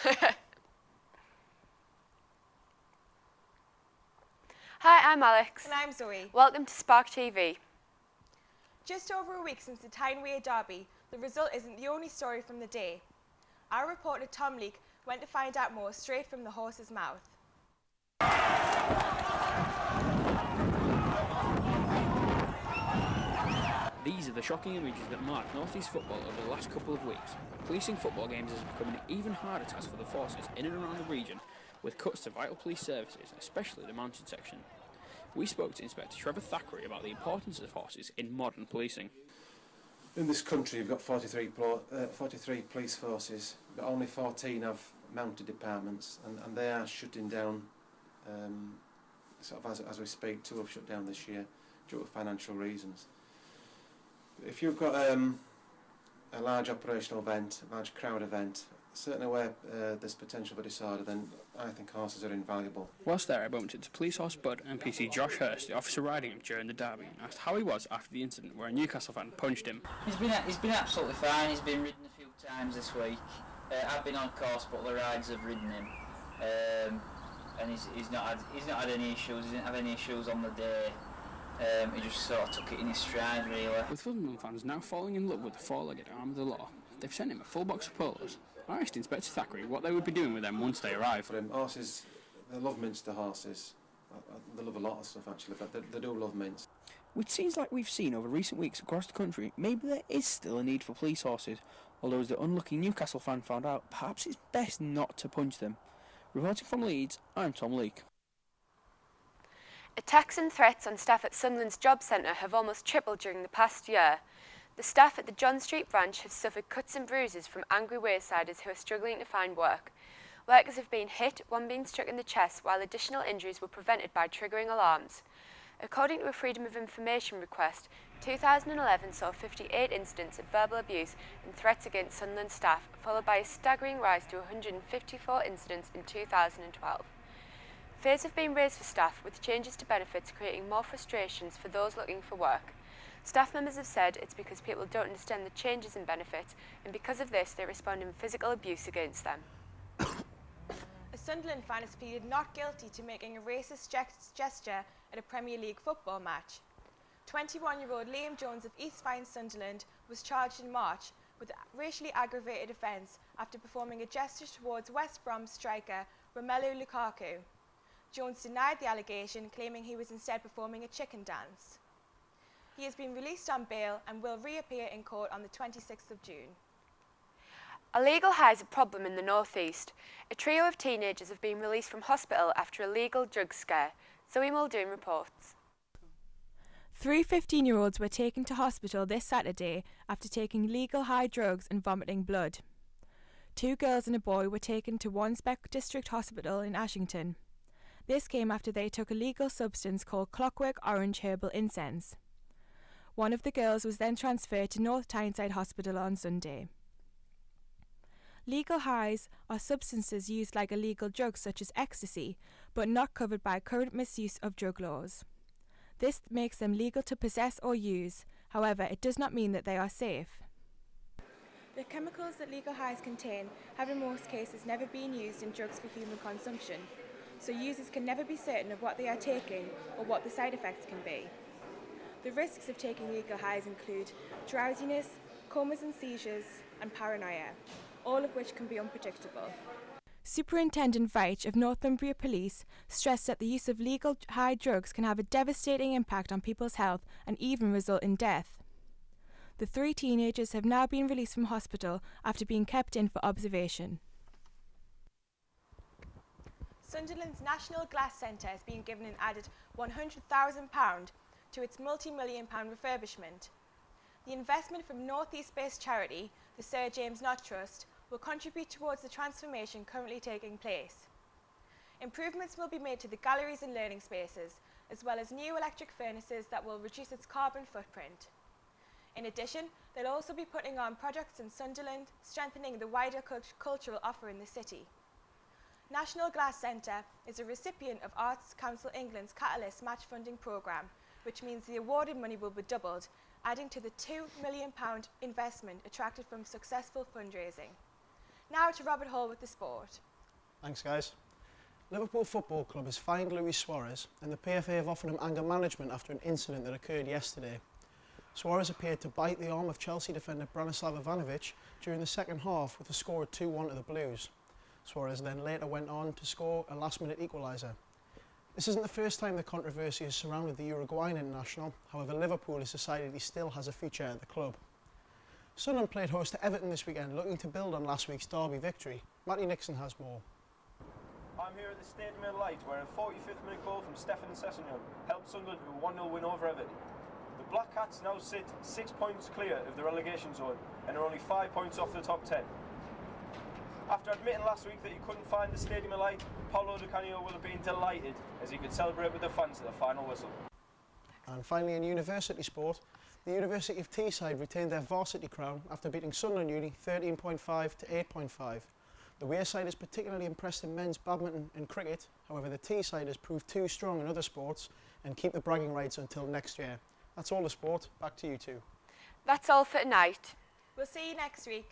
Hi, I'm Alex. And I'm Zoe. Welcome to Spark TV. Just over a week since the Tyne-Wear derby, the result isn't the only story from the day. Our reporter Tom Leake went to find out more straight from the horse's mouth. These are the shocking images that mark North East football over the last couple of weeks. Policing football games has become an even harder task for the forces in and around the region, with cuts to vital police services, especially the mounted section. We spoke to Inspector Trevor Thackeray about the importance of horses in modern policing. In this country, you've got 43 police forces, but only 14 have mounted departments, and they are shutting down, sort of as we speak. 2 have shut down this year due to financial reasons. If you've got a large operational event, a large crowd event, certainly where there's potential for disorder, then I think horses are invaluable. Whilst there, I bumped into police horse Bud and PC Josh Hurst, the officer riding him during the derby, and asked how he was after the incident where a Newcastle fan punched him. He's been absolutely fine. He's been ridden a few times this week. I've been on course, but the rides have ridden him, and he's not had any issues. He didn't have any issues on the day. He just sort of took it in his stride, really. With Sunderland fans now falling in love with the four-legged arm of the law, they've sent him a full box of polos. I asked Inspector Thackeray what they would be doing with them once they arrive. Horses, they love Minster horses. They love a lot of stuff actually, but they do love mints. With scenes like we've seen over recent weeks across the country, maybe there is still a need for police horses, although as the unlucky Newcastle fan found out, perhaps it's best not to punch them. Reporting from Leeds, I'm Tom Leake. Attacks and threats on staff at Sunderland's job centre have almost tripled during the past year. The staff at the John Street branch have suffered cuts and bruises from angry waysiders who are struggling to find work. Workers have been hit, one being struck in the chest, while additional injuries were prevented by triggering alarms. According to a Freedom of Information request, 2011 saw 58 incidents of verbal abuse and threats against Sunderland staff, followed by a staggering rise to 154 incidents in 2012. Fears have been raised for staff, with changes to benefits creating more frustrations for those looking for work. Staff members have said it's because people don't understand the changes in benefits, and because of this they respond in physical abuse against them. A Sunderland fan has pleaded not guilty to making a racist gesture at a Premier League football match. 21-year-old Liam Jones of East Fine, Sunderland, was charged in March with a racially aggravated offence after performing a gesture towards West Brom striker Romelu Lukaku. Jones denied the allegation, claiming he was instead performing a chicken dance. He has been released on bail and will reappear in court on the 26th of June. Illegal high is a problem in the North East. A trio of teenagers have been released from hospital after a legal drug scare. Zoe Muldoon reports. 3 15-year-olds were taken to hospital this Saturday after taking legal high drugs and vomiting blood. 2 girls and a boy were taken to Wansbeck District Hospital in Ashington. This came after they took a legal substance called Clockwork Orange Herbal Incense. One of the girls was then transferred to North Tyneside Hospital on Sunday. Legal highs are substances used like illegal drugs such as ecstasy, but not covered by current misuse of drug laws. This makes them legal to possess or use, however, it does not mean that they are safe. The chemicals that legal highs contain have in most cases never been used in drugs for human consumption, so users can never be certain of what they are taking or what the side effects can be. The risks of taking legal highs include drowsiness, comas and seizures, and paranoia, all of which can be unpredictable. Superintendent Veitch of Northumbria Police stressed that the use of legal high drugs can have a devastating impact on people's health and even result in death. The 3 teenagers have now been released from hospital after being kept in for observation. Sunderland's National Glass Centre has been given an added £100,000 to its multi-million-pound refurbishment. The investment from North East-based charity, the Sir James Knott Trust, will contribute towards the transformation currently taking place. Improvements will be made to the galleries and learning spaces, as well as new electric furnaces that will reduce its carbon footprint. In addition, they'll also be putting on projects in Sunderland, strengthening the wider cultural offer in the city. National Glass Centre is a recipient of Arts Council England's Catalyst match funding programme, which means the awarded money will be doubled, adding to the £2 million investment attracted from successful fundraising. Now to Robert Hall with the sport. Thanks, guys. Liverpool Football Club has fined Luis Suarez, and the PFA have offered him anger management after an incident that occurred yesterday. Suarez appeared to bite the arm of Chelsea defender Branislav Ivanovic during the second half with a score of 2-1 to the Blues. Suarez then later went on to score a last-minute equaliser. This isn't the first time the controversy has surrounded the Uruguayan international, however Liverpool has decided he still has a future at the club. Sunderland played host to Everton this weekend, looking to build on last week's derby victory. Matty Nixon has more. I'm here at the Stadium of Light where a 45th minute goal from Stefan Sessegnon helped Sunderland to a 1-0 win over Everton. The Black Cats now sit 6 points clear of the relegation zone and are only 5 points off the top 10. After admitting last week that he couldn't find the Stadium of Light, Paulo Di Canio will have been delighted as he could celebrate with the fans at the final whistle. And finally, in university sport, the University of Teesside retained their varsity crown after beating Sunderland Uni 13.5 to 8.5. The Wearside is particularly impressed in men's badminton and cricket, however the Teesside has proved too strong in other sports and keep the bragging rights until next year. That's all the sport, back to you two. That's all for tonight. We'll see you next week.